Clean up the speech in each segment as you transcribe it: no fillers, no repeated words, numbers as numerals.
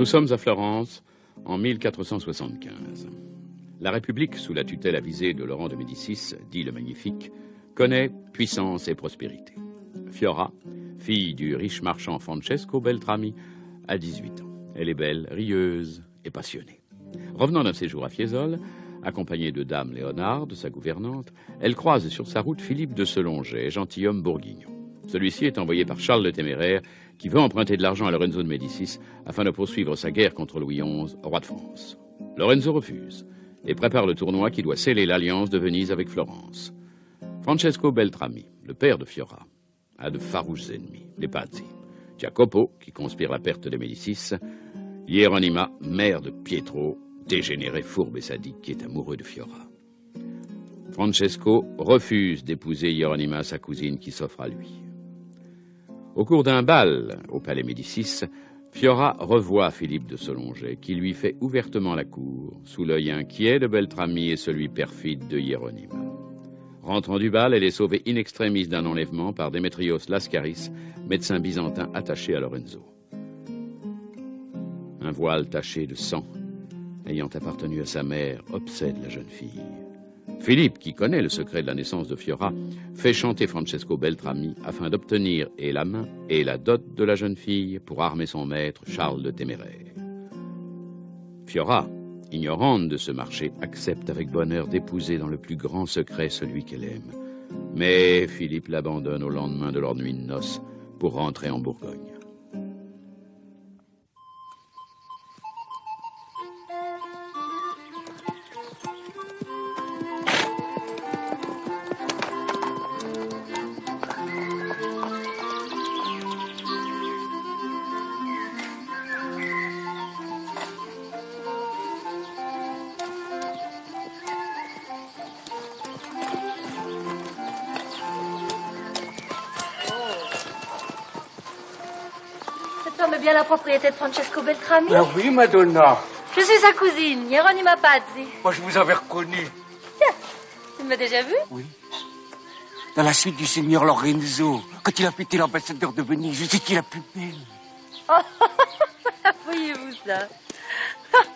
Nous sommes à Florence en 1475. La République, sous la tutelle avisée de Laurent de Médicis, dit le Magnifique, connaît puissance et prospérité. Fiora, fille du riche marchand Francesco Beltrami, a 18 ans. Elle est belle, rieuse et passionnée. Revenant d'un séjour à Fiesole, accompagnée de Dame Léonarde, sa gouvernante, elle croise sur sa route Philippe de Selonget, gentilhomme bourguignon. Celui-ci est envoyé par Charles le Téméraire, qui veut emprunter de l'argent à Lorenzo de Médicis afin de poursuivre sa guerre contre Louis XI, roi de France. Lorenzo refuse et prépare le tournoi qui doit sceller l'alliance de Venise avec Florence. Francesco Beltrami, le père de Fiora, a de farouches ennemis, les Pazzi. Jacopo, qui conspire la perte des Médicis. Hieronima, mère de Pietro, dégénéré, fourbe et sadique, qui est amoureux de Fiora. Francesco refuse d'épouser Hieronima, sa cousine, qui s'offre à lui. Au cours d'un bal au palais Médicis, Fiora revoit Philippe de Selonget, qui lui fait ouvertement la cour, sous l'œil inquiet de Beltrami et celui perfide de Hieronima. Rentrant du bal, elle est sauvée in extremis d'un enlèvement par Démétrios Lascaris, médecin byzantin attaché à Lorenzo. Un voile taché de sang, ayant appartenu à sa mère, obsède la jeune fille. Philippe, qui connaît le secret de la naissance de Fiora, fait chanter Francesco Beltrami afin d'obtenir et la main et la dot de la jeune fille pour armer son maître, Charles le Téméraire. Fiora, ignorante de ce marché, accepte avec bonheur d'épouser dans le plus grand secret celui qu'elle aime. Mais Philippe l'abandonne au lendemain de leur nuit de noces pour rentrer en Bourgogne. Bien la propriété de Francesco Beltrami? Ah oui, Madonna. Je suis sa cousine, Hieronima Pazzi. Moi, je vous avais reconnu. Tiens, tu m'as déjà vu? Oui. Dans la suite du seigneur Lorenzo, quand il a fêté l'ambassadeur de Venise, je étais la plus belle. Oh, voyez-vous ça?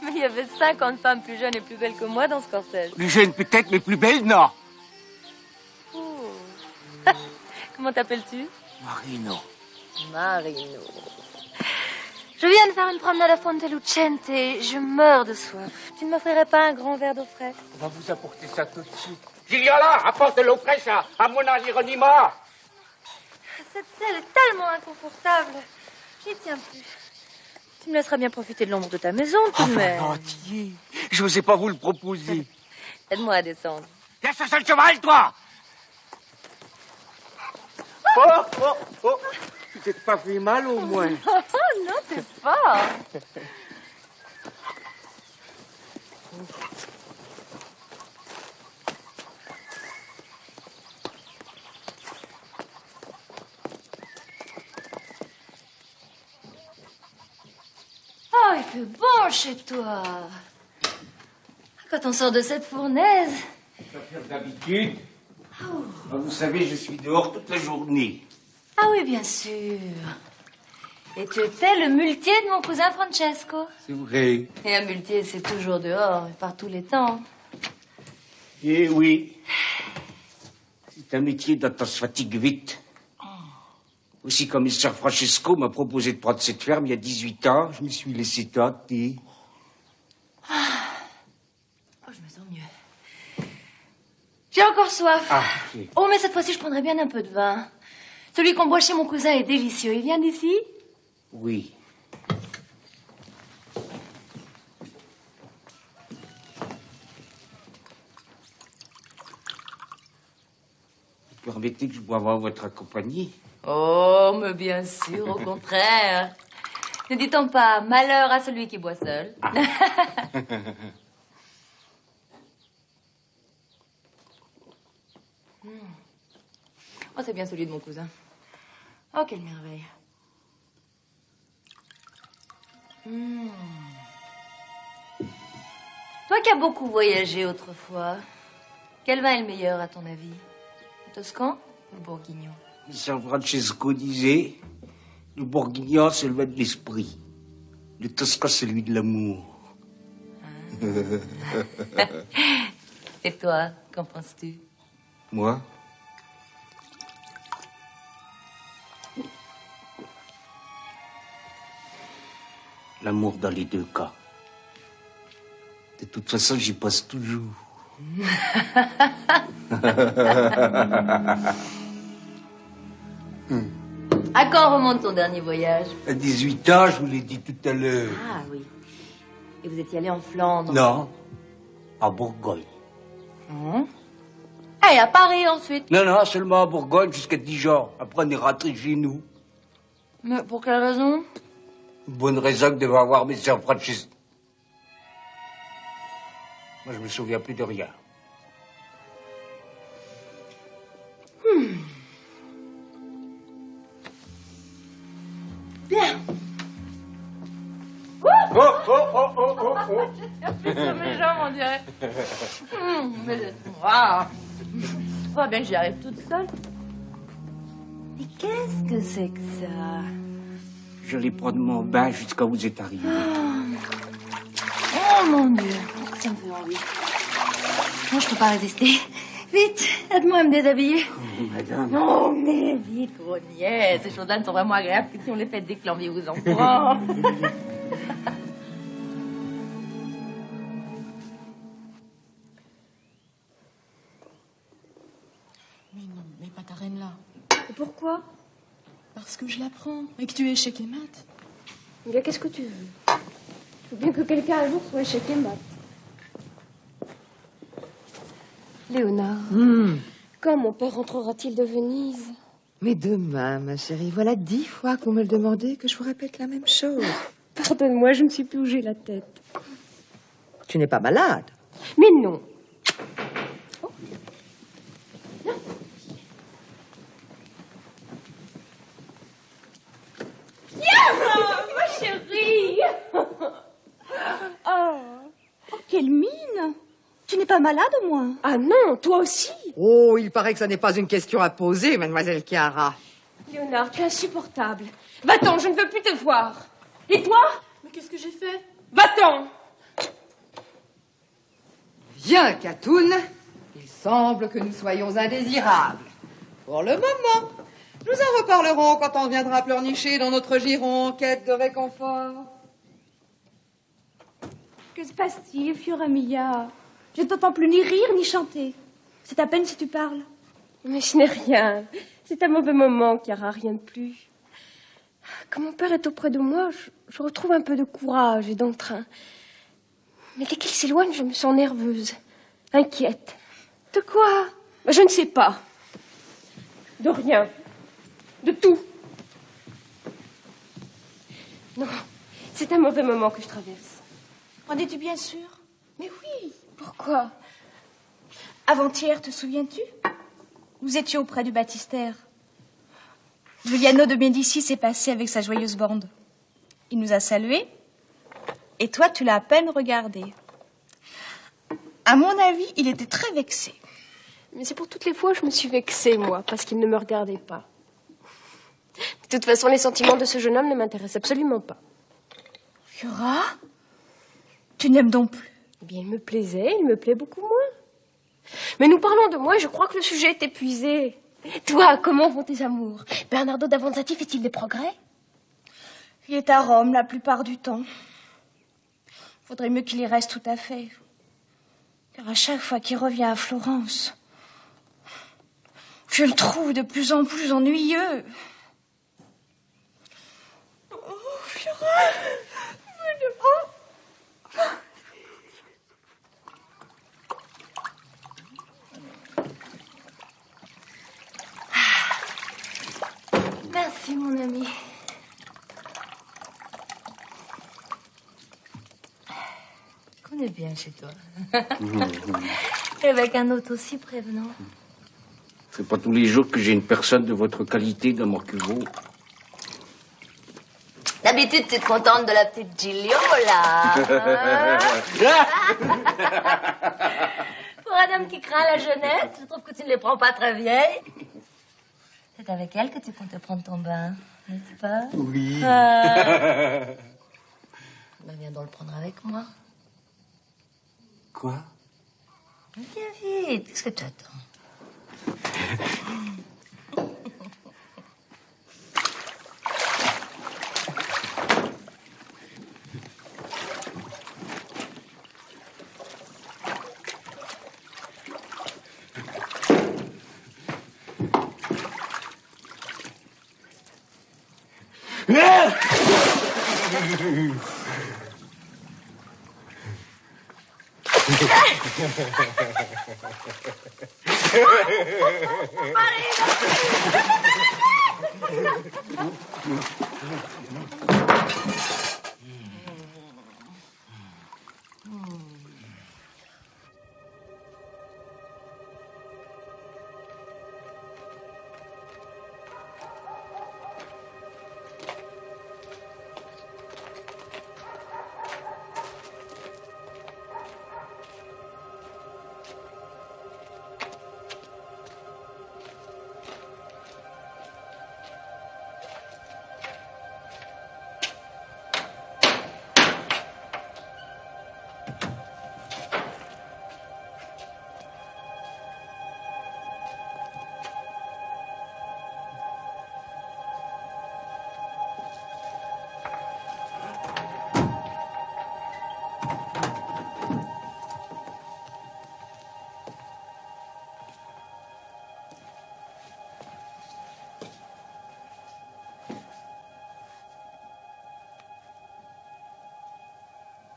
Mais il y avait 50 femmes plus jeunes et plus belles que moi dans ce cortège. Plus jeunes peut-être, mais plus belles, non. Oh. Comment t'appelles-tu? Marino. Marino. Je viens de faire une promenade à Fonte Lucente. Je meurs de soif. Tu ne m'offrirais pas un grand verre d'eau fraîche? On va vous apporter ça tout de suite. Giliola, apporte de l'eau fraîche à mon Hieronima. Cette selle est tellement inconfortable. J'y tiens plus. Tu me laisseras bien profiter de l'ombre de ta maison, tout de même. Volontiers. Je n'osais pas vous le proposer. Aide-moi à descendre. Viens sur ce cheval, toi. Oh, oh, oh. Tu t'es pas fait mal, au moins. Oh, non, c'est fort. Oh, il fait bon chez toi. Quand on sort de cette fournaise. Ça fait d'habitude. Oh. Vous savez, je suis dehors toute la journée. Ah oui, bien sûr. Et tu étais le muletier de mon cousin Francesco. C'est vrai. Et un muletier, c'est toujours dehors, par tous les temps. Eh oui. C'est un métier dont on se fatigue vite. Aussi, commissaire Francesco m'a proposé de prendre cette ferme il y a 18 ans. Je me suis laissé tenter. Oh, je me sens mieux. J'ai encore soif. Ah, oui. Oh, mais cette fois-ci, je prendrai bien un peu de vin. Celui qu'on boit chez mon cousin est délicieux. Il vient d'ici? Oui. Vous permettez que je boive en votre compagnie? Oh, mais bien sûr, au contraire. Ne dit-on pas malheur à celui qui boit seul? Ah. Oh, c'est bien celui de mon cousin. Oh, quelle merveille. Toi qui as beaucoup voyagé autrefois, quel vin est le meilleur à ton avis? Le Toscan ou le Bourguignon? San Francesco disait, le Bourguignon, c'est le vin de l'esprit. Le tien sera celui de l'amour. Et toi, qu'en penses-tu? Moi? L'amour dans les deux cas. De toute façon, j'y passe toujours. À quand remonte ton dernier voyage? À 18 ans, je vous l'ai dit tout à l'heure. Ah oui. Et vous étiez allé en Flandre? Non, à Bourgogne. Et à Paris ensuite? Non, seulement à Bourgogne jusqu'à Dijon. Après, on est rentré chez nous. Mais pour quelle raison? Une bonne raison que devait avoir mes sœurs Francis. Moi, je me souviens plus de rien. Bien. Oh. Plus sur mes jambes, on dirait. Waouh. Oh, bien que j'y arrive toute seule. Mais qu'est-ce que c'est que ça? J'allais prendre mon bain jusqu'à où vous êtes arrivé. Oh mon Dieu, ça me fait envie. Non, je peux pas résister. Vite, aide-moi à me déshabiller. Oh, madame. Non, mais vite, gros niais. Ces choses-là ne sont vraiment agréables que si on les fait dès que l'envie vous en prend. Mais non, mais pas ta reine là. Et pourquoi? Parce que je la prends et que tu es chez Kemat. Bien, qu'est-ce que tu veux? Il faut bien que quelqu'un un jour soit chez Kemat. Léonard, quand mon père rentrera-t-il de Venise? Mais demain, ma chérie, voilà 10 fois que vous me le demandez que je vous répète la même chose. Pardonne-moi, je ne sais plus où j'ai la tête. Tu n'es pas malade. Mais non. Oh. Ma chérie. Oh, quelle mine! Tu n'es pas malade, au moins? Ah non, toi aussi. Oh, il paraît que ça n'est pas une question à poser, mademoiselle Chiara. Léonard, tu es insupportable. Va-t'en, je ne veux plus te voir. Et toi? Mais qu'est-ce que j'ai fait? Va-t'en. Viens, Catoun. Il semble que nous soyons indésirables. Pour le moment. Nous en reparlerons quand on viendra pleurnicher dans notre giron en quête de réconfort. Que se passe-t-il, Fioramilla? Je ne t'entends plus ni rire ni chanter. C'est à peine si tu parles. Mais ce n'est rien. C'est un mauvais moment, Chiara, rien de plus. Quand mon père est auprès de moi, je retrouve un peu de courage et d'entrain. Mais dès qu'il s'éloigne, je me sens nerveuse, inquiète. De quoi? Je ne sais pas. De rien. De tout. Non, c'est un mauvais moment que je traverse. En es-tu bien sûr? Mais oui, pourquoi? Avant-hier, te souviens-tu? Nous étions auprès du baptistère. Giuliano de Médicis s'est passé avec sa joyeuse bande. Il nous a salués, et toi, tu l'as à peine regardé. À mon avis, il était très vexé. Mais c'est pour toutes les fois que je me suis vexée, moi, parce qu'il ne me regardait pas. De toute façon, les sentiments de ce jeune homme ne m'intéressent absolument pas. Fiora, tu n'aimes donc plus? Eh bien, il me plaisait, il me plaît beaucoup moins. Mais nous parlons de moi et je crois que le sujet est épuisé. Toi, comment vont tes amours? Bernardo d'Avanzati fait-il des progrès? Il est à Rome la plupart du temps. Faudrait mieux qu'il y reste tout à fait. Car à chaque fois qu'il revient à Florence, je le trouve de plus en plus ennuyeux. Oh, Fiora, Merci, mon ami. Qu'on est bien chez toi. Et avec un hôte aussi prévenant. C'est pas tous les jours que j'ai une personne de votre qualité dans mon cuveau. D'habitude, tu te contentes de la petite Gigliola. Pour un homme qui craint la jeunesse, je trouve que tu ne les prends pas très vieilles. C'est avec elle que tu comptes te prendre ton bain, n'est-ce pas? Oui. Ben, viens donc le prendre avec moi. Quoi? Viens vite, qu'est-ce que tu attends?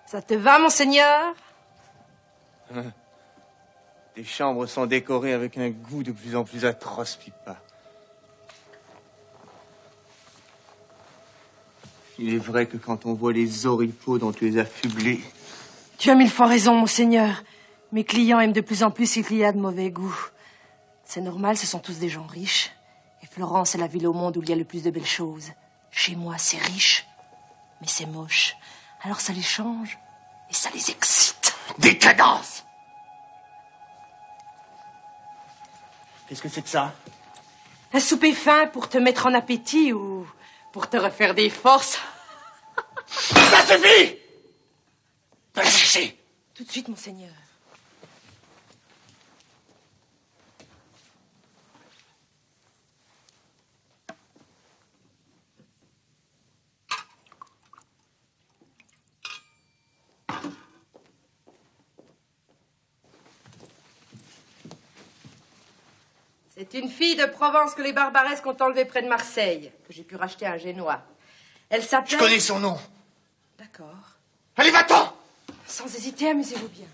Ça te va, monseigneur? Tes chambres sont décorées avec un goût de plus en plus atroce, Pippa. Il est vrai que quand on voit les oripeaux dont tu es affublé... Tu as mille fois raison, monseigneur. Mes clients aiment de plus en plus il y a de mauvais goût. C'est normal, ce sont tous des gens riches. Et Florence est la ville au monde où il y a le plus de belles choses. Chez moi, c'est riche, mais c'est moche. Alors ça les change et ça les excite. Décadence! Qu'est-ce que c'est que ça? Un souper fin pour te mettre en appétit ou pour te refaire des forces. Ça suffit! Va le chercher! Tout de suite, monseigneur. C'est une fille de Provence que les Barbaresques ont enlevée près de Marseille, que j'ai pu racheter à un Génois. Elle s'appelle... Je connais son nom. D'accord. Allez, va-t'en! Sans hésiter, amusez-vous bien.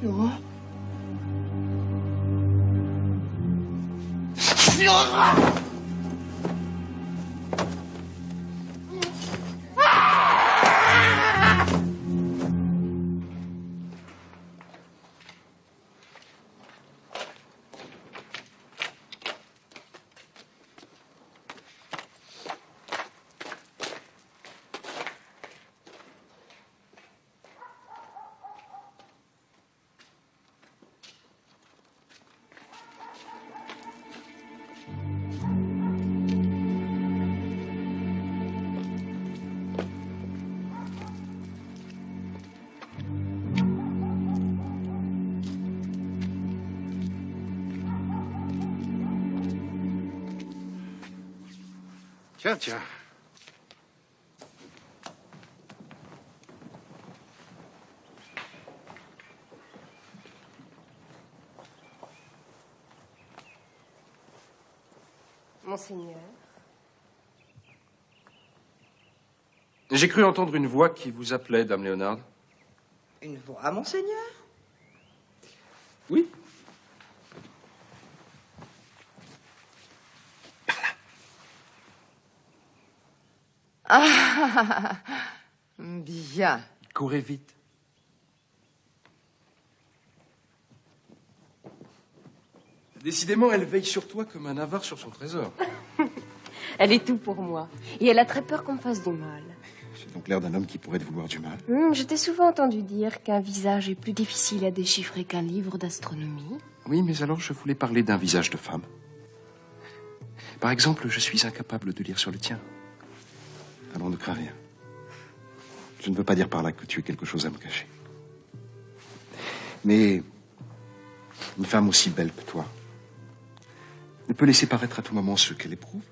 Fiora? Fiora! Tiens, tiens. Monseigneur. J'ai cru entendre une voix qui vous appelait, Dame Léonard. Une voix, monseigneur? Oui. Ah, bien. Courez vite. Décidément, elle veille sur toi comme un avare sur son trésor. Elle est tout pour moi. Et elle a très peur qu'on me fasse du mal. J'ai donc l'air d'un homme qui pourrait te vouloir du mal. Je t'ai souvent entendu dire qu'un visage est plus difficile à déchiffrer qu'un livre d'astronomie. Oui, mais alors je voulais parler d'un visage de femme. Par exemple, je suis incapable de lire sur le tien. Alors ne crains rien. Je ne veux pas dire par là que tu aies quelque chose à me cacher. Mais une femme aussi belle que toi ne peut laisser paraître à tout moment ce qu'elle éprouve.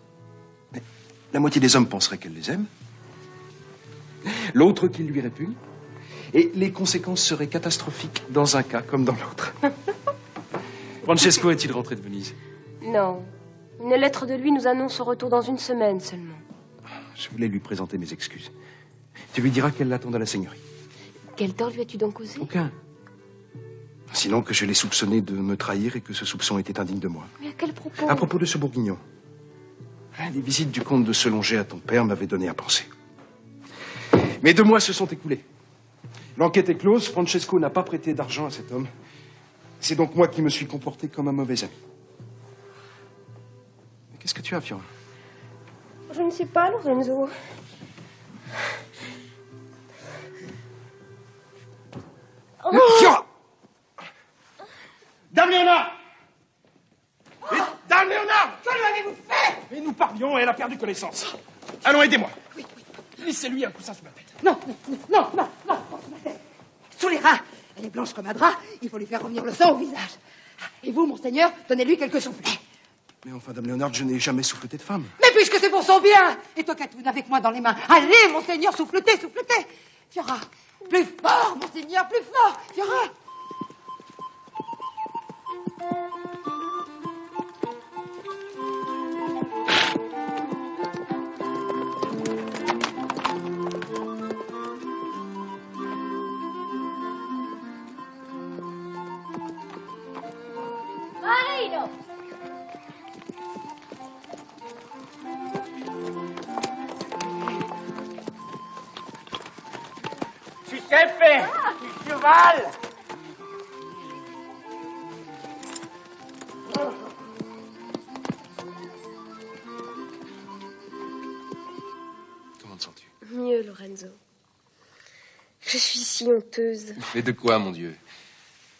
Mais la moitié des hommes penserait qu'elle les aime, l'autre qu'il lui répugne, et les conséquences seraient catastrophiques dans un cas comme dans l'autre. Francesco est-il rentré de Venise? Non. Une lettre de lui nous annonce son retour dans une semaine seulement. Je voulais lui présenter mes excuses. Tu lui diras qu'elle l'attend à la seigneurie. Quel tort lui as-tu donc causé? Aucun. Sinon que je l'ai soupçonné de me trahir et que ce soupçon était indigne de moi. Mais à quel propos? À propos de ce bourguignon. Les visites du comte de Selongé à ton père m'avaient donné à penser. Mais 2 mois se sont écoulés. L'enquête est close, Francesco n'a pas prêté d'argent à cet homme. C'est donc moi qui me suis comporté comme un mauvais ami. Mais qu'est-ce que tu as, Fiora? Je ne sais pas, Lorenzo. Fiora! Dame Léonard! Dame Léonard! Que lui avez-vous fait? Et nous parlions et elle a perdu connaissance. Allons, aidez-moi. Oui. Laissez-lui un coussin sous la tête. Non, sous ma tête. Sous les reins. Elle est blanche comme un drap. Il faut lui faire revenir le sang au visage. Et vous, monseigneur, donnez-lui quelques soufflets. Mais enfin, Dame Léonard, je n'ai jamais souffleté de femme. Mais puisque c'est pour son bien. Et toi, Catoun, avec moi dans les mains. Allez, monseigneur, souffletez. Fiora, plus fort, monseigneur, plus fort. Fiora. Marino! Giuseppe, il cheval. Comment te sens-tu? Mieux, Lorenzo. Je suis si honteuse. Mais de quoi, mon Dieu?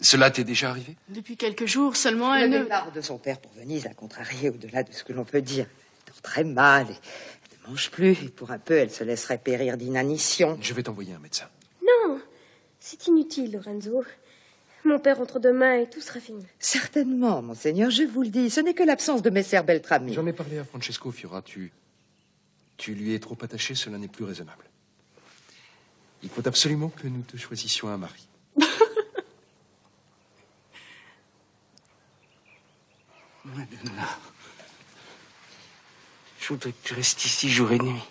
Cela t'est déjà arrivé? Depuis quelques jours seulement, Le elle ne... départ de son père pour Venise l'a contrariée au-delà de ce que l'on peut dire. Elle dort très mal et elle ne mange plus. Et pour un peu, elle se laisserait périr d'inanition. Je vais t'envoyer un médecin. Non, c'est inutile, Lorenzo. Mon père entre demain et tout sera fini. Certainement, monseigneur, je vous le dis. Ce n'est que l'absence de messer Beltrami. J'en ai parlé à Francesco, Fiora. Tu lui es trop attaché, cela n'est plus raisonnable. Il faut absolument que nous te choisissions un mari. Madonna, je voudrais que tu restes ici jour et nuit.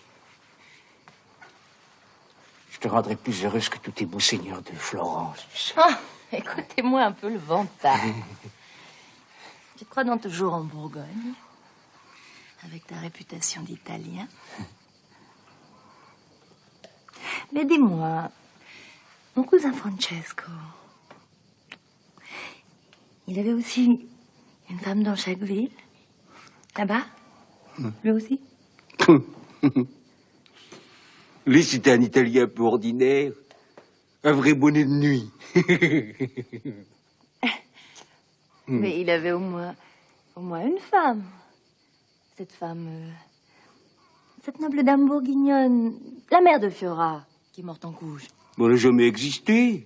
Je te rendrai plus heureuse que tous tes beaux seigneurs de Florence. Ah, écoutez-moi un peu le vantard. Tu te crois donc toujours en Bourgogne, avec ta réputation d'Italien. Mais dis-moi, mon cousin Francesco, il avait aussi une femme dans chaque ville, là-bas, lui aussi. Lui, c'était un Italien un peu ordinaire. Un vrai bonnet de nuit. Mais il avait au moins une femme. Cette femme, cette noble dame bourguignonne, la mère de Fiora, qui est morte en couche. Mais elle n'a jamais existé.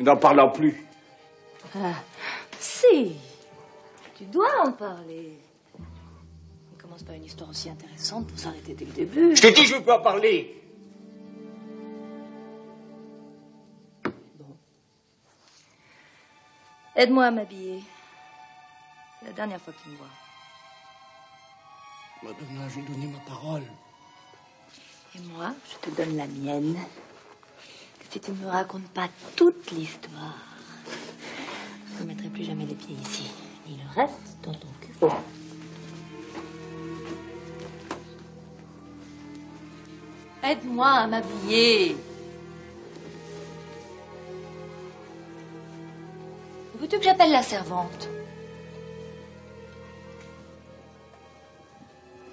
N'en parlant plus. Ah, si, tu dois en parler. Ne commence pas une histoire aussi intéressante pour s'arrêter dès le début. Je t'ai dit, je veux pas en parler. Bon. Aide-moi à m'habiller. C'est la dernière fois que tu me vois. Madonna, j'ai donné ma parole. Et moi, je te donne la mienne. Si tu ne me racontes pas toute l'histoire, je ne mettrai plus jamais les pieds ici, ni le reste dans ton cul. Aide-moi à m'habiller. Veux-tu que j'appelle la servante?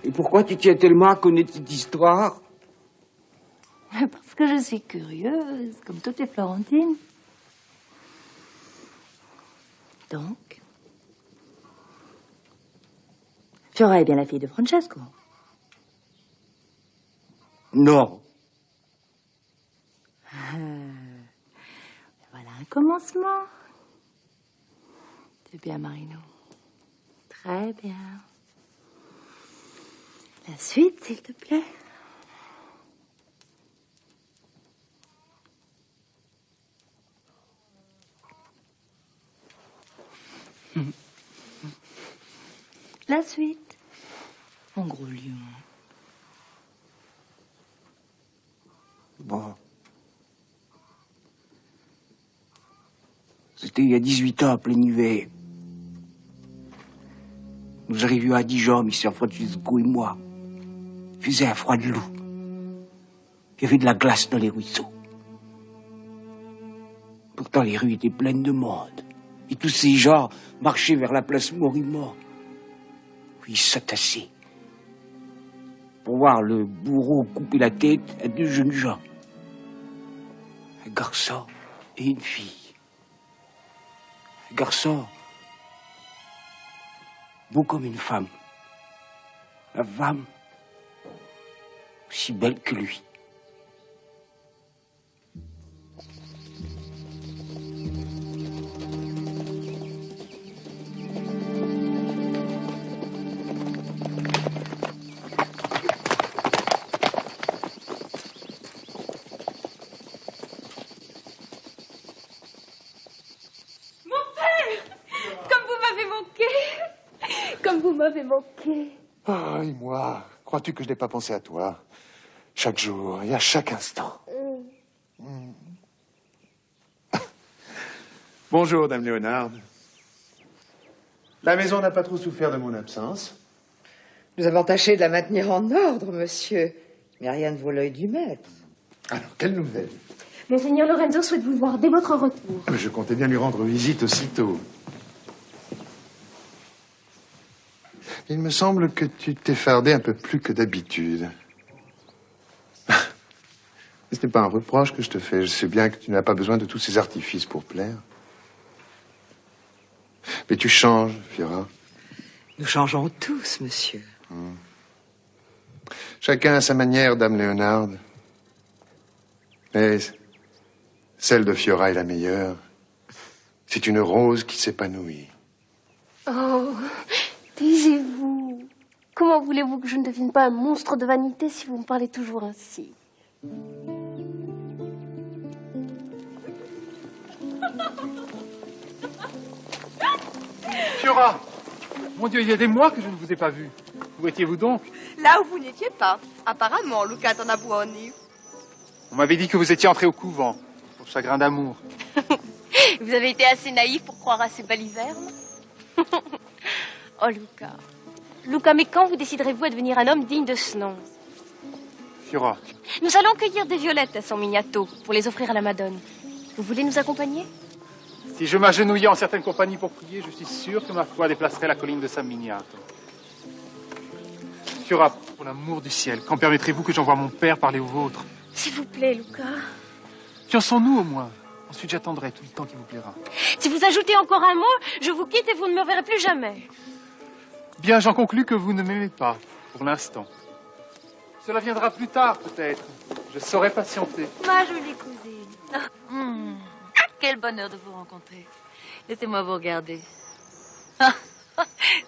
Et pourquoi tu tiens tellement à connaître cette histoire? Parce que je suis curieuse, comme toutes les Florentines. Donc, Fiora est bien la fille de Francesco? Non. Voilà un commencement. C'est bien, Marino. Très bien. La suite, s'il te plaît. La suite. Mon gros lion. Bon. C'était il y a 18 ans, en plein hiver. Nous arrivions à Dijon, Monsieur Francesco et moi. Il faisait un froid de loup. Il y avait de la glace dans les ruisseaux. Pourtant, les rues étaient pleines de monde. Et tous ces gens marchaient vers la place Morimont, où ils s'attassaient pour voir le bourreau couper la tête à deux jeunes gens. Un garçon et une fille. Un garçon beau comme une femme. La femme aussi belle que lui. Ah, et moi, crois-tu que je n'ai pas pensé à toi? Chaque jour et à chaque instant. Bonjour, Dame Léonard. La maison n'a pas trop souffert de mon absence. Nous avons tâché de la maintenir en ordre, monsieur. Mais rien ne vaut l'œil du maître. Alors, quelle nouvelle? Monseigneur Lorenzo souhaite vous voir dès votre retour. Je comptais bien lui rendre visite aussitôt. Il me semble que tu t'es fardé un peu plus que d'habitude. Ce n'est pas un reproche que je te fais. Je sais bien que tu n'as pas besoin de tous ces artifices pour plaire. Mais tu changes, Fiora. Nous changeons tous, monsieur. Chacun a sa manière, Dame Léonard. Mais celle de Fiora est la meilleure. C'est une rose qui s'épanouit. Oh, taisez-vous. Comment voulez-vous que je ne devienne pas un monstre de vanité si vous me parlez toujours ainsi? Fiora! Mon Dieu, il y a des mois que je ne vous ai pas vu. Où étiez-vous donc? Là où vous n'étiez pas. Apparemment, Luca Tonabuoni. On m'avait dit que vous étiez entré au couvent, pour chagrin d'amour. Vous avez été assez naïf pour croire à ces balivernes. Oh, Luca. Luca, mais quand vous déciderez-vous à devenir un homme digne de ce nom? Fiora. Nous allons cueillir des violettes à San Miniato pour les offrir à la Madone. Vous voulez nous accompagner? Si je m'agenouillais en certaines compagnies pour prier, je suis sûr que ma foi déplacerait la colline de San Miniato. Fiora, pour l'amour du ciel, quand permettrez-vous que j'envoie mon père parler au vôtre? S'il vous plaît, Luca. Fiançons-nous au moins. Ensuite, j'attendrai tout le temps qui vous plaira. Si vous ajoutez encore un mot, je vous quitte et vous ne me reverrez plus jamais. Bien, j'en conclus que vous ne m'aimez pas, pour l'instant. Cela viendra plus tard, peut-être. Je saurai patienter. Ma jolie cousine. Quel bonheur de vous rencontrer. Laissez-moi vous regarder.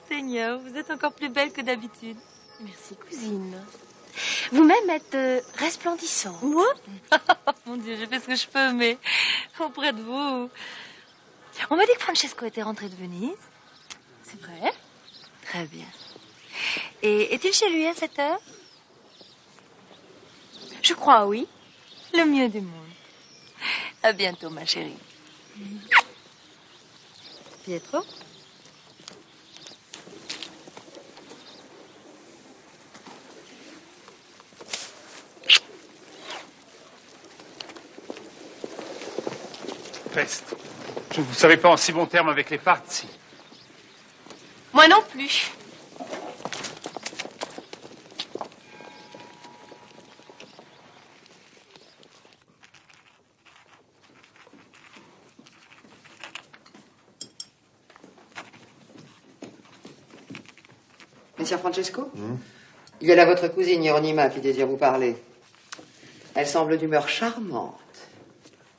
Seigneur, vous êtes encore plus belle que d'habitude. Merci, cousine. Vous-même êtes resplendissante. Moi? Mon Dieu, je fais ce que je peux, mais auprès de vous. On m'a dit que Francesco était rentré de Venise. C'est vrai? Très bien. Et est-il chez lui à cette heure? Je crois, oui. Le mieux du monde. À bientôt, ma chérie. Pietro? Peste. Je ne vous savais pas en si bon terme avec les Parzi. Moi non plus. Monsieur Francesco, il y a là votre cousine Hieronima qui désire vous parler. Elle semble d'humeur charmante.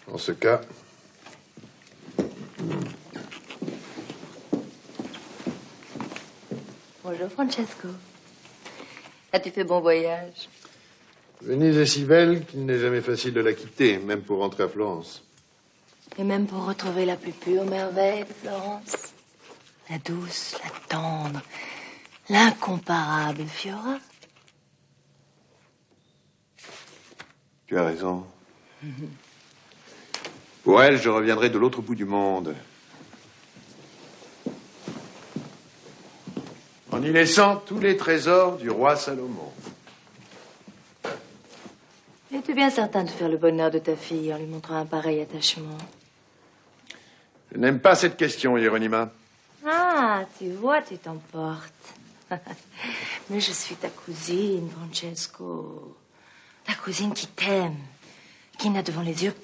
En ce cas... Bonjour Francesco. As-tu fait bon voyage? Venise est si belle qu'il n'est jamais facile de la quitter, même pour rentrer à Florence. Et même pour retrouver la plus pure merveille de Florence. La douce, la tendre, l'incomparable Fiora. Tu as raison. Pour elle, je reviendrai de l'autre bout du monde. En y laissant tous les trésors du roi Salomon. Es-tu bien certain de faire le bonheur de ta fille en lui montrant un pareil attachement? Je n'aime pas cette question, Hieronima. Ah, tu vois, tu t'emportes. Mais je suis ta cousine, Francesco. Ta cousine qui t'aime, qui n'a devant les yeux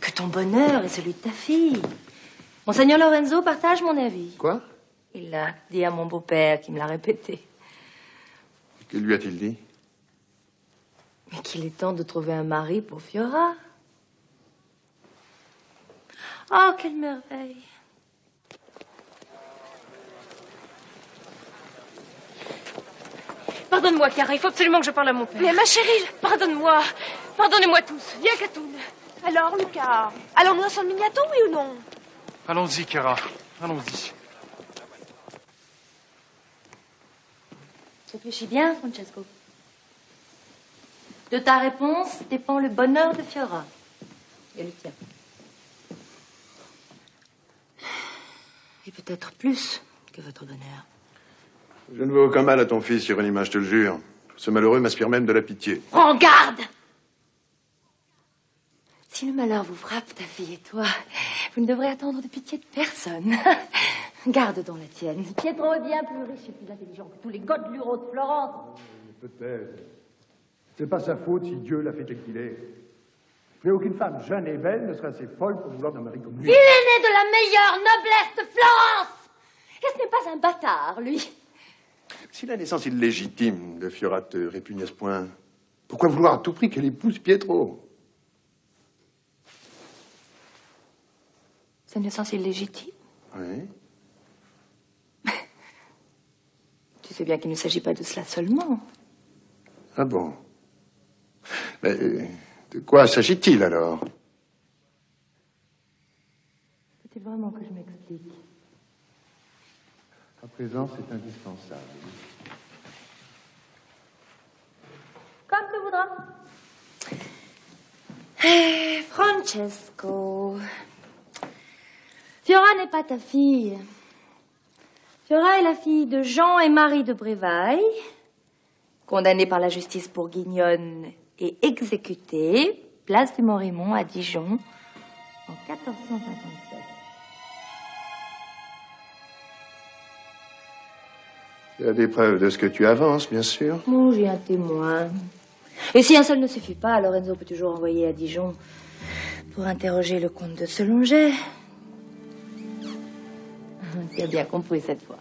que ton bonheur et celui de ta fille. Monseigneur Lorenzo partage mon avis. Quoi? Il l'a dit à mon beau-père qui me l'a répété. Que lui a-t-il dit? Mais qu'il est temps de trouver un mari pour Fiora. Oh, quelle merveille! Pardonne-moi, Cara, il faut absolument que je parle à mon père. Mais ma chérie, pardonne-moi. Pardonnez-moi tous. Viens, Catoun. Alors, Lucas, allons-nous ensemble Miniato, oui ou non? Allons-y, Cara. Allons-y. Réfléchis bien, Francesco. De ta réponse dépend le bonheur de Fiora. Et le tien. Et peut-être plus que votre bonheur. Je ne veux aucun mal à ton fils, Hieronima, je te le jure. Ce malheureux m'inspire même de la pitié. Prends garde! Si le malheur vous frappe, ta fille et toi, vous ne devrez attendre de pitié de personne. Garde donc la tienne. Pietro est bien plus riche et plus intelligent que tous les godelureaux de Florence. Peut-être. C'est pas sa faute si Dieu l'a fait tel qu'il est. Mais aucune femme jeune et belle ne serait assez folle pour vouloir d'un mari comme lui. Il est né de la meilleure noblesse de Florence! Et ce n'est pas un bâtard, lui. Si la naissance illégitime de Fiora te répugne à ce point, pourquoi vouloir à tout prix qu'elle épouse Pietro? C'est une naissance illégitime? Oui. Tu sais bien qu'il ne s'agit pas de cela seulement. Ah bon? Mais de quoi s'agit-il alors? Faut-il vraiment que je m'explique? À présent, c'est indispensable. Comme tu voudras. Hey, Francesco. Fiora n'est pas ta fille. Fiora est la fille de Jean et Marie de Brévaille, condamnée par la justice bourguignonne et exécutée, place du Mont-Raymond à Dijon, en 1457. Il y a des preuves de ce que tu avances, bien sûr. Bon, j'ai un témoin. Et si un seul ne suffit pas, Lorenzo peut toujours envoyer à Dijon pour interroger le comte de Selonget. Tu as bien compris cette fois.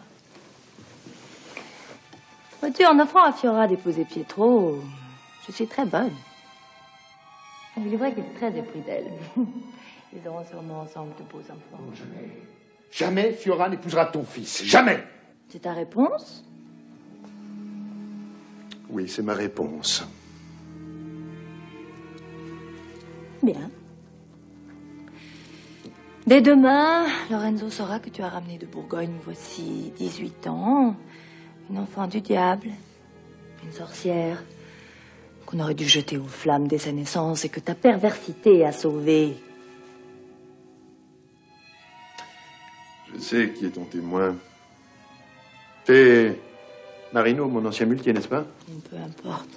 Vois-tu, en offrant à Fiora d'épouser Pietro, je suis très bonne. Il est vrai qu'il est très épris d'elle. Ils auront sûrement ensemble de beaux enfants. Jamais. Jamais Fiora n'épousera ton fils. Jamais. C'est ta réponse? Oui, c'est ma réponse. Bien. Dès demain, Lorenzo saura que tu as ramené de Bourgogne, voici 18 ans, une enfant du diable, une sorcière, qu'on aurait dû jeter aux flammes dès sa naissance et que ta perversité a sauvée. Je sais qui est ton témoin. C'est Marino, mon ancien muletier, n'est-ce pas? Peu importe.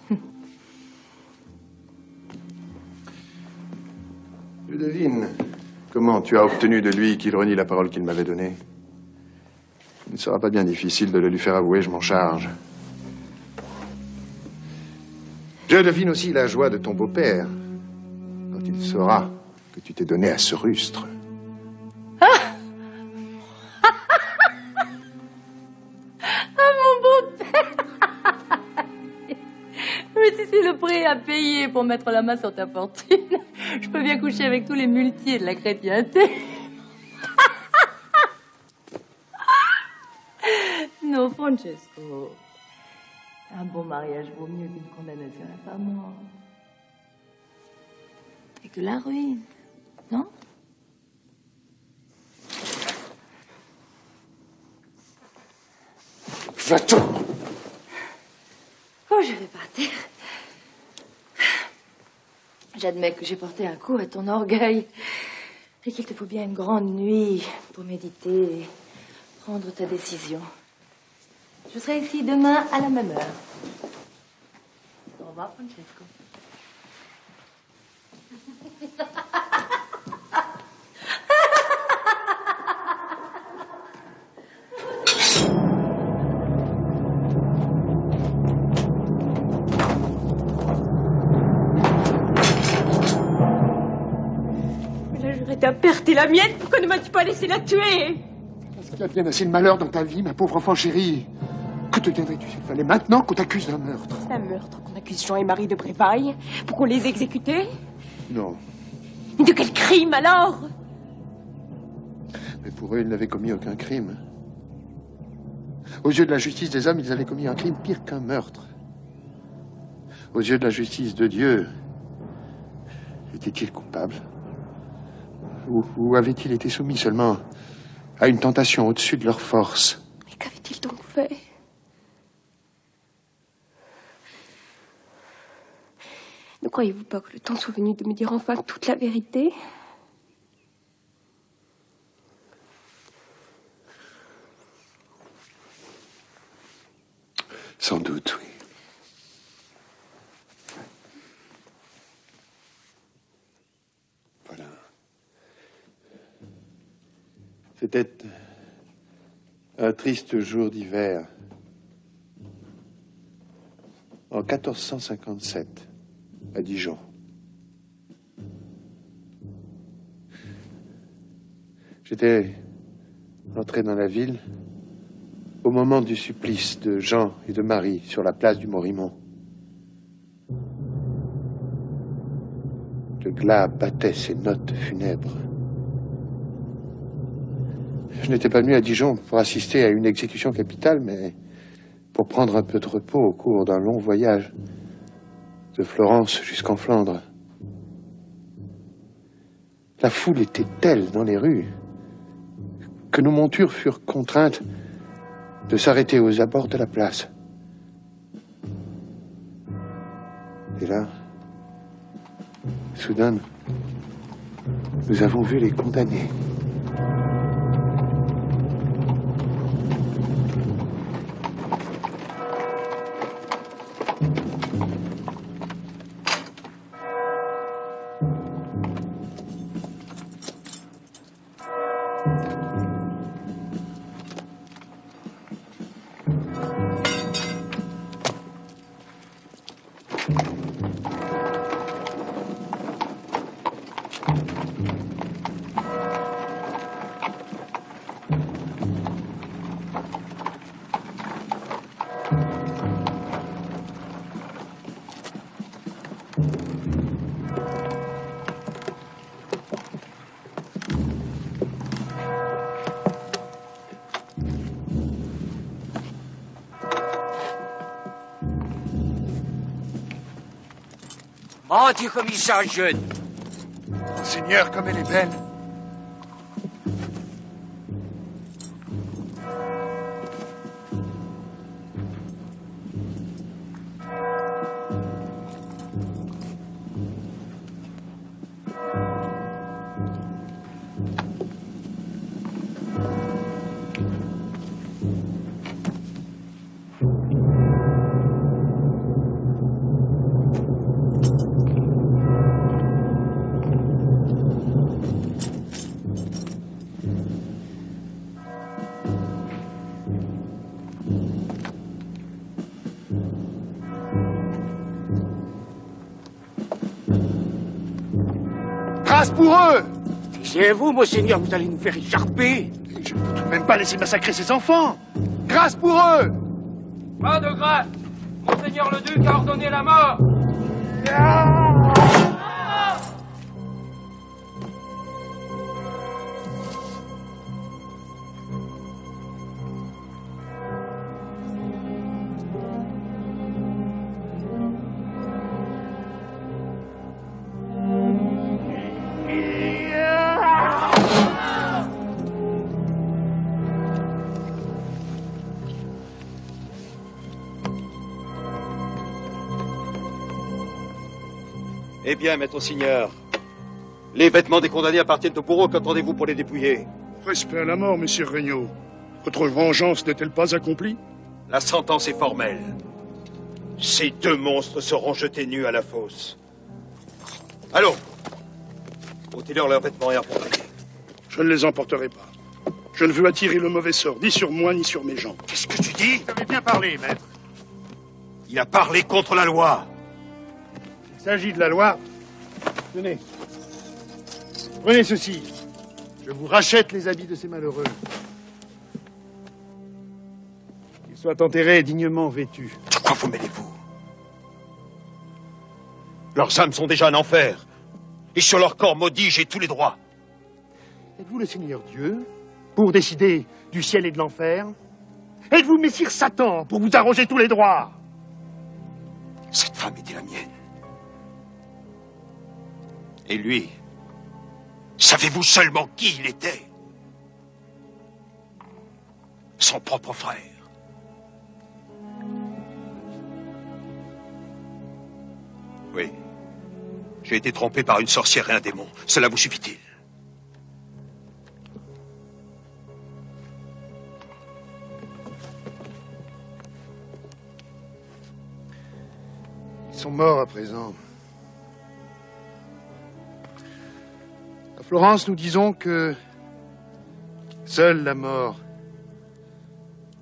Je devine Comment tu as obtenu de lui qu'il renie la parole qu'il m'avait donnée? Il ne sera pas bien difficile de le lui faire avouer, je m'en charge. Je devine aussi la joie de ton beau-père quand il saura que tu t'es donné à ce rustre. Mais si c'est le prix à payer pour mettre la main sur ta fortune, je peux bien coucher avec tous les muletiers de la chrétienté. Non, Francesco. Un bon mariage vaut mieux qu'une condamnation à la mort. Et que la ruine, non? Va-t'en! Oh, je vais partir. J'admets que j'ai porté un coup à ton orgueil et qu'il te faut bien une grande nuit pour méditer et prendre ta décision. Je serai ici demain à la même heure. Au revoir, Francesco. Ta perte est la mienne, pourquoi ne m'as-tu pas laissé la tuer? Parce qu'il y a bien assez de malheur dans ta vie, ma pauvre enfant chérie. Que te deviendrais-tu s'il fallait maintenant qu'on t'accuse d'un meurtre? C'est un meurtre qu'on accuse Jean et Marie de Brévaille pour qu'on les exécute? Non. De quel crime alors? Mais pour eux, ils n'avaient commis aucun crime. Aux yeux de la justice des hommes, ils avaient commis un crime pire qu'un meurtre. Aux yeux de la justice de Dieu, étaient-ils coupables? Ou avaient-ils été soumis seulement à une tentation au-dessus de leur force? Mais qu'avaient-ils donc fait? Ne croyez-vous pas que le temps soit venu de me dire enfin toute la vérité? Sans doute, oui. Voilà. C'était un triste jour d'hiver. En 1457, à Dijon. J'étais entré dans la ville au moment du supplice de Jean et de Marie sur la place du Morimont. Le glas battait ses notes funèbres. Je n'étais pas venu à Dijon pour assister à une exécution capitale, mais pour prendre un peu de repos au cours d'un long voyage de Florence jusqu'en Flandre. La foule était telle dans les rues que nos montures furent contraintes de s'arrêter aux abords de la place. Et là, soudain, nous avons vu les condamnés. Oh, Dieu, comme il change jeune. Seigneur, comme elle est belle. Grâce pour eux! Taisez-vous, monseigneur, vous allez nous faire écharper. Je ne peux tout de même pas laisser massacrer ces enfants! Grâce pour eux! Pas de grâce! Monseigneur le duc a ordonné la mort! Eh bien, maître Signeur, les vêtements des condamnés appartiennent au bourreau. Qu'entendez-vous pour les dépouiller? Respect à la mort, messire Regnault. Votre vengeance n'est-elle pas accomplie? La sentence est formelle. Ces deux monstres seront jetés nus à la fosse. Allons, ôtez-leur leurs vêtements et emportez-les. Je ne les emporterai pas. Je ne veux attirer le mauvais sort, ni sur moi, ni sur mes gens. Qu'est-ce que tu dis? Vous avez bien parlé, maître. Il a parlé contre la loi. Il s'agit de la loi. Tenez. Prenez ceci. Je vous rachète les habits de ces malheureux. Qu'ils soient enterrés dignement vêtus. De quoi vous mêlez-vous? Leurs âmes sont déjà en enfer. Et sur leur corps maudit, j'ai tous les droits. Êtes-vous le Seigneur Dieu pour décider du ciel et de l'enfer? Êtes-vous Messire Satan pour vous arroger tous les droits? Cette femme était la mienne. Et lui, savez-vous seulement qui il était? Son propre frère. Oui. J'ai été trompé par une sorcière et un démon. Cela vous suffit-il? Ils sont morts à présent. À Florence, nous disons que seule la mort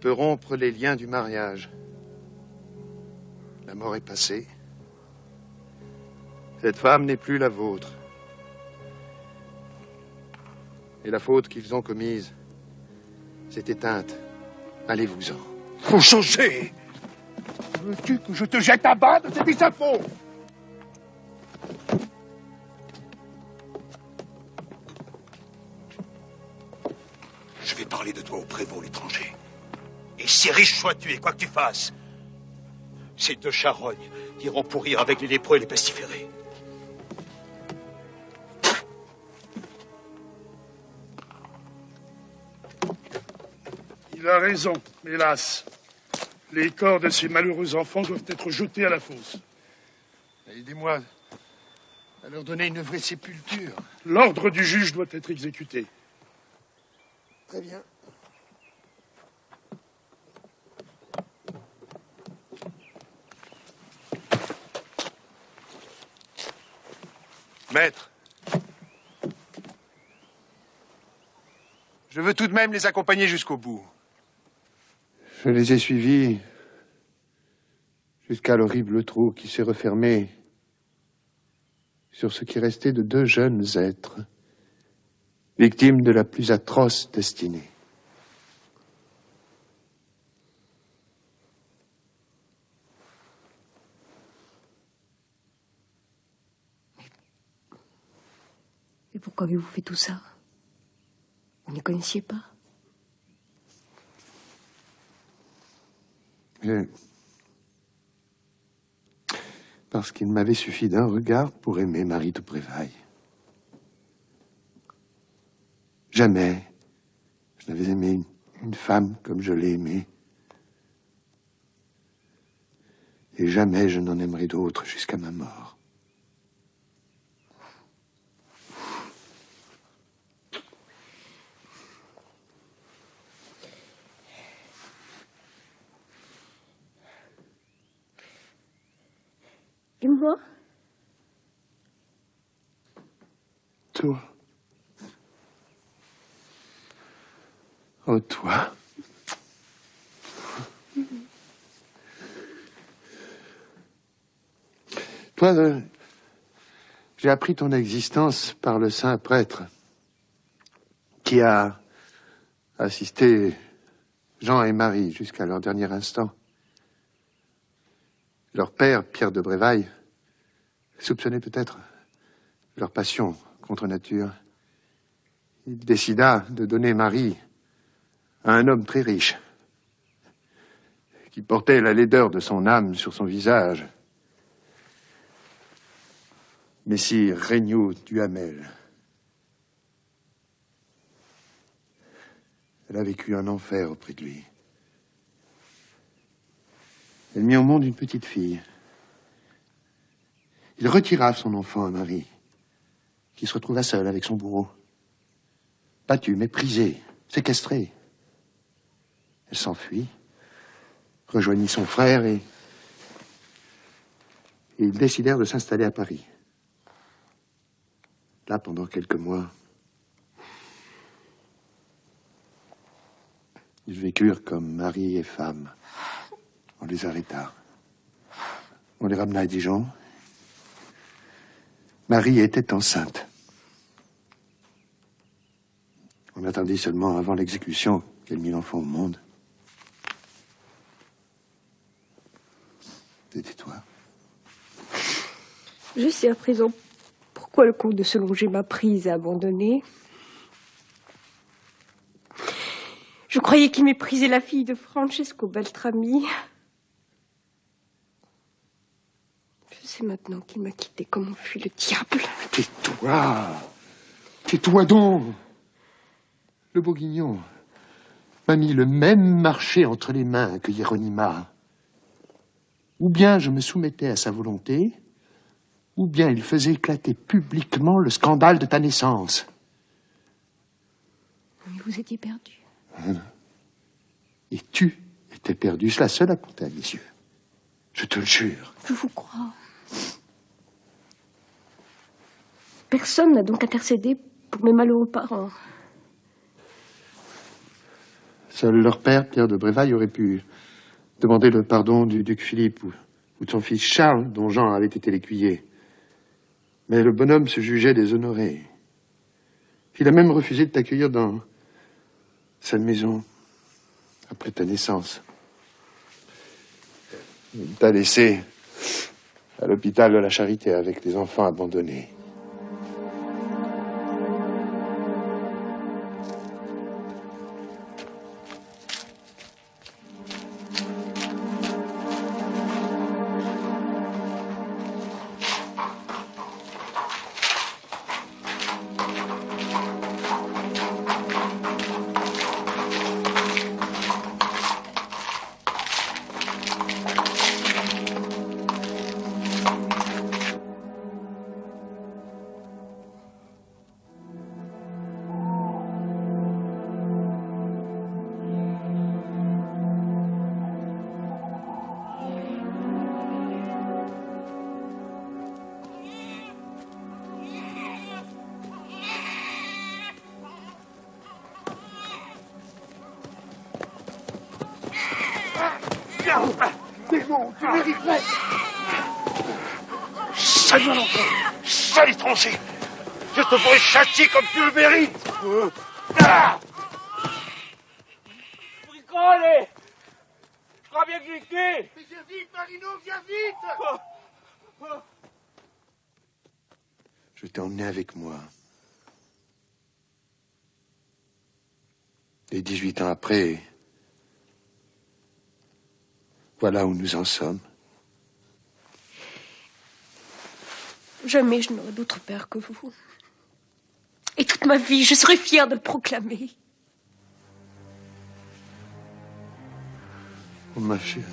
peut rompre les liens du mariage. La mort est passée. Cette femme n'est plus la vôtre. Et la faute qu'ils ont commise s'est éteinte. Allez-vous-en. Vous changez! Veux-tu que je te jette à bas de cet échafaud? Je vais parler de toi au prévôt, l'étranger. Et si riche sois-tu et quoi que tu fasses, ces deux charognes iront pourrir avec les lépreux et les pestiférés. Il a raison, hélas. Les corps de ces malheureux enfants doivent être jetés à la fosse. Aidez-moi à leur donner une vraie sépulture. L'ordre du juge doit être exécuté. Très bien. Maître, je veux tout de même les accompagner jusqu'au bout. Je les ai suivis jusqu'à l'horrible trou qui s'est refermé sur ce qui restait de deux jeunes êtres, victimes de la plus atroce destinée. Et pourquoi avez-vous fait tout ça? Vous ne les connaissiez pas? Parce qu'il m'avait suffi d'un regard pour aimer Marie de Prévailles. Jamais je n'avais aimé une femme comme je l'ai aimée. Et jamais je n'en aimerai d'autre jusqu'à ma mort. Et moi? Toi. Oh, toi. Toi, J'ai appris ton existence par le saint prêtre qui a assisté Jean et Marie jusqu'à leur dernier instant. Leur père, Pierre de Brévaille, soupçonnait peut-être leur passion contre nature. Il décida de donner Marie à un homme très riche qui portait la laideur de son âme sur son visage. Messire Regnault Duhamel. Elle a vécu un enfer auprès de lui. Elle mit au monde une petite fille. Il retira son enfant à Marie, qui se retrouva seule avec son bourreau. Battue, méprisée, séquestrée. Elle s'enfuit, rejoignit son frère et ils décidèrent de s'installer à Paris. Là, pendant quelques mois, ils vécurent comme mari et femme. On les arrêta. On les ramena à Dijon. Marie était enceinte. On attendit seulement avant l'exécution qu'elle mit l'enfant au monde. C'était toi. Je sais à présent pourquoi le comte de Solonger m'a prise et abandonnée. Je croyais qu'il méprisait la fille de Francesco Beltrami. Je sais maintenant qu'il m'a quittée comme on fuit le diable. Tais-toi. Tais-toi donc. Le Bourguignon m'a mis le même marché entre les mains que Hieronyma. Ou bien je me soumettais à sa volonté, ou bien il faisait éclater publiquement le scandale de ta naissance. Vous étiez perdu. Et tu étais perdu, cela seul a compté à mes yeux. Je te le jure. Je vous crois. Personne n'a donc intercédé pour mes malheureux parents. Seul leur père, Pierre de Brévaille, aurait pu demander le pardon du duc Philippe ou de son fils Charles, dont Jean avait été l'écuyer. Mais le bonhomme se jugeait déshonoré. Il a même refusé de t'accueillir dans sa maison après ta naissance. Il t'a laissé à l'hôpital de la Charité avec les enfants abandonnés. Démon, tu mériterais. Sale enfant, sale étranger. Je te ferai châtier comme tu le mérites. Bricole! Je crois bien que j'ai tué! Mais viens vite, Marino, viens vite! Je t'ai emmené avec moi. Et 18 ans après, voilà où nous en sommes. Jamais je n'aurai d'autre père que vous. Et toute ma vie, je serai fière de le proclamer. Oh, ma chérie.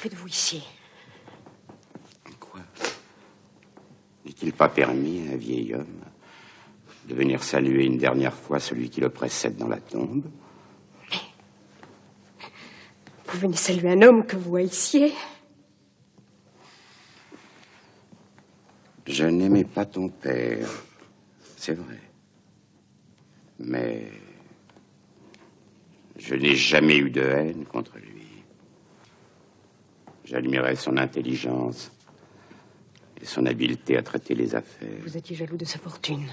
faites-vous ici? Quoi? N'est-il pas permis à un vieil homme de venir saluer une dernière fois celui qui le précède dans la tombe? Vous venez saluer un homme que vous haïssiez? Je n'aimais pas ton père, c'est vrai. Mais je n'ai jamais eu de haine contre lui. J'admirais son intelligence et son habileté à traiter les affaires. Vous étiez jaloux de sa fortune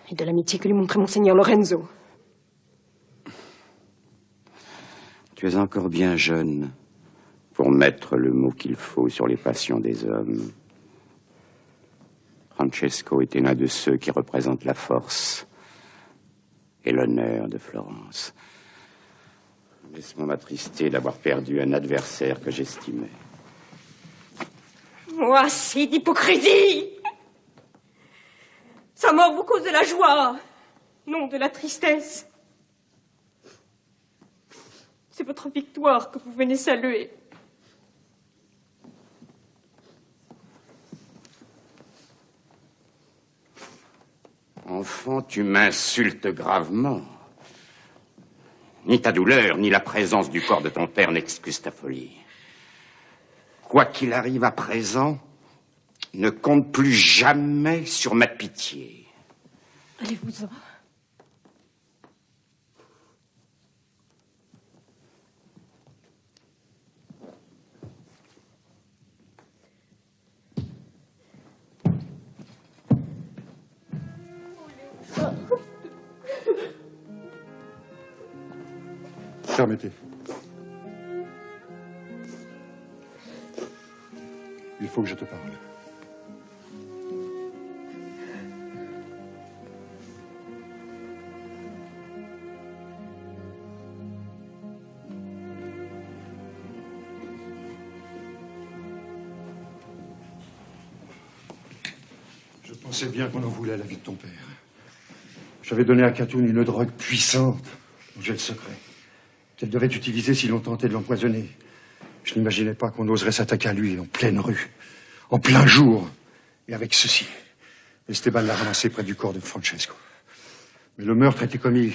et de l'amitié que lui montrait Monseigneur Lorenzo. Tu es encore bien jeune pour mettre le mot qu'il faut sur les passions des hommes. Francesco était l'un de ceux qui représentent la force et l'honneur de Florence. Laisse-moi m'attrister d'avoir perdu un adversaire que j'estimais. Moi, c'est d'hypocrisie! Sa mort vous cause de la joie, non de la tristesse. C'est votre victoire que vous venez saluer. Enfant, tu m'insultes gravement. Ni ta douleur, ni la présence du corps de ton père n'excusent ta folie. Quoi qu'il arrive à présent, ne compte plus jamais sur ma pitié. Allez-vous-en. Permettez. Il faut que je te parle. Je pensais bien qu'on en voulait à la vie de ton père. J'avais donné à Catoun une drogue puissante dont j'ai le secret. Qu'elle devait utiliser si l'on tentait de l'empoisonner. Je n'imaginais pas qu'on oserait s'attaquer à lui en pleine rue, en plein jour, et avec ceci. Esteban l'a ramassé près du corps de Francesco. Mais le meurtre a été commis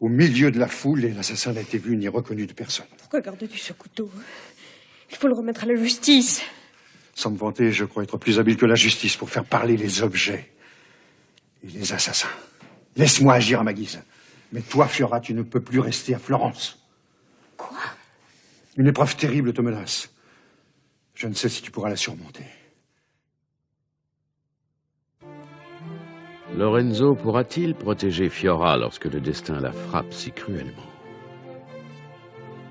au milieu de la foule et l'assassin n'a été vu ni reconnu de personne. Pourquoi gardes-tu ce couteau? Il faut le remettre à la justice. Sans me vanter, je crois être plus habile que la justice pour faire parler les objets et les assassins. Laisse-moi agir à ma guise. Mais toi, Fiora, tu ne peux plus rester à Florence. Quoi? Une épreuve terrible te menace. Je ne sais si tu pourras la surmonter. Lorenzo pourra-t-il protéger Fiora lorsque le destin la frappe si cruellement?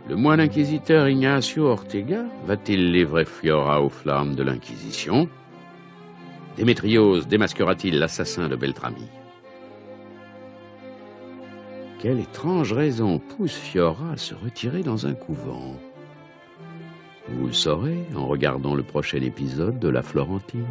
Le moine inquisiteur Ignacio Ortega va-t-il livrer Fiora aux flammes de l'Inquisition? Démétrios démasquera-t-il l'assassin de Beltrami? Quelle étrange raison pousse Fiora à se retirer dans un couvent? Vous le saurez en regardant le prochain épisode de La Florentine.